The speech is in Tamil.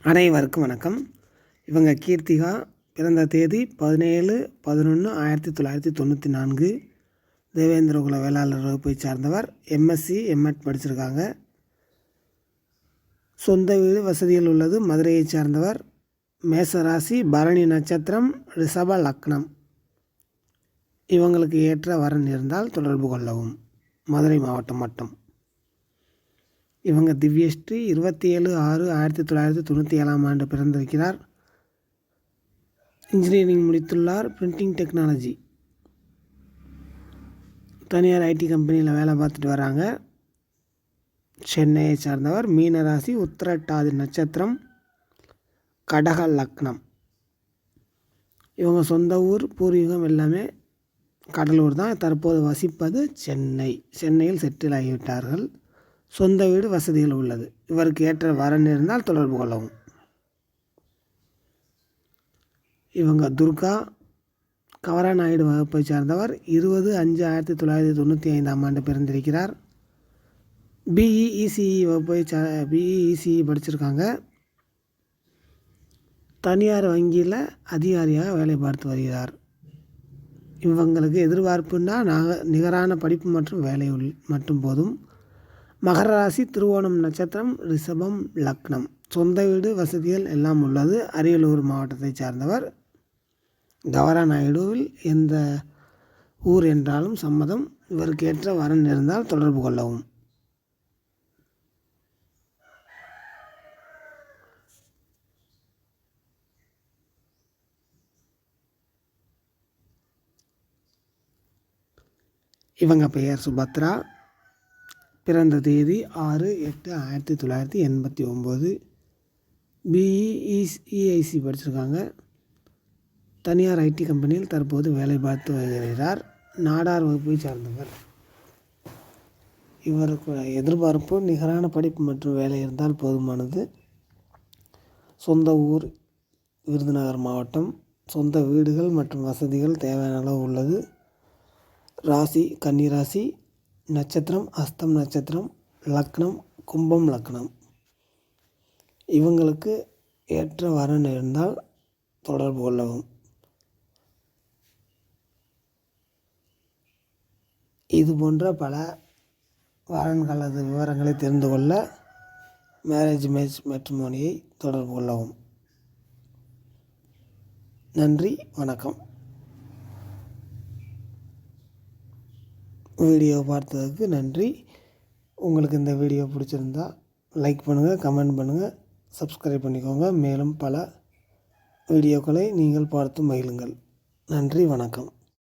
அனைவருக்கும் வணக்கம். இவங்க கீர்த்திகா. பிறந்த தேதி 17/11/1994. தேவேந்திரகுல வேளாளர் வகுப்பை சார்ந்தவர். எம்எஸ்சி எம்எட் படிச்சிருக்காங்க. சொந்த வீடு வசதியில் உள்ளது. மதுரையை சார்ந்தவர். மேசராசி, பரணி நட்சத்திரம், ரிஷப லக்னம். இவங்களுக்கு ஏற்ற வரன் இருந்தால் தொடர்பு கொள்ளவும். மதுரை மாவட்டம் மட்டும். இவங்க திவ்யஸ்ரீ. 27/6/1997 பிறந்திருக்கிறார். இன்ஜினியரிங் முடித்துள்ளார். பிரிண்டிங் டெக்னாலஜி தனியார் ஐடி கம்பெனியில் வேலை பார்த்துட்டு வராங்க. சென்னையை சார்ந்தவர். மீனராசி, உத்திரட்டாதி நட்சத்திரம், கடக லக்னம். இவங்க சொந்த ஊர் பூர்வீகம் எல்லாமே கடலூர் தான். தற்போது வசிப்பது சென்னையில் செட்டில் ஆகிவிட்டார்கள். சொந்த வீடு வசதிகள் உள்ளது. இவருக்கு ஏற்ற வரன் இருந்தால் தொடர்பு கொள்ளவும். இவங்க துர்கா. கவராநாயுடு வகுப்பை சார்ந்தவர். 20/5/1995 பிறந்திருக்கிறார். பிஇஇசிஇ வகுப்பை பிஇஇசிஇ படிச்சிருக்காங்க. தனியார் வங்கியில் அதிகாரியாக வேலை பார்த்து வருகிறார். இவங்களுக்கு எதிர்பார்ப்புன்னா நிகரான படிப்பு மற்றும் வேலை மட்டும் போதும். மகர ராசி, திருவோணம் நட்சத்திரம், ரிஷபம் லக்னம். சொந்த வீடு வசதிகள் எல்லாம் உள்ளது. அரியலூர் மாவட்டத்தை சார்ந்தவர். கவராநாயுடுவில் எந்த ஊர் என்றாலும் சம்மதம். இவருக்கு ஏற்ற வரன் இருந்தால் தொடர்பு கொள்ளவும். இவங்க பெயர் சுபத்ரா. பிறந்த தேதி 6/8/1989. பிஇஇசிஇ படிச்சிருக்காங்க. தனியார் ஐடி கம்பெனியில் தற்போது வேலை பார்த்து வருகிறார். நாடார் வகுப்பை சார்ந்தவர். இவருக்கு எதிர்பார்ப்பு நிகரான படிப்பு மற்றும் வேலை இருந்தால் போதுமானது. சொந்த ஊர் விருதுநகர் மாவட்டம். சொந்த வீடுகள் மற்றும் வசதிகள் தேவையான அளவு உள்ளது. ராசி கன்னிராசி. நட்சத்திரம் அஸ்தம் நட்சத்திரம். லக்னம் கும்பம் லக்னம். இவங்களுக்கு ஏற்ற வரன் இருந்தால் தொடர்பு கொள்ளவும். இது போன்ற பல வரன்களது விவரங்களை தெரிந்து கொள்ள மேரேஜ் மேட்ரிமோனியை தொடர்பு கொள்ளவும். நன்றி, வணக்கம். வீடியோ பார்த்ததுக்கு நன்றி. உங்களுக்கு இந்த வீடியோ பிடிச்சிருந்தா லைக் பண்ணுங்கள், கமெண்ட் பண்ணுங்கள், சப்ஸ்கிரைப் பண்ணிக்கோங்க. மேலும் பல வீடியோக்களை நீங்கள் பார்த்து மகிழுங்கள். நன்றி, வணக்கம்.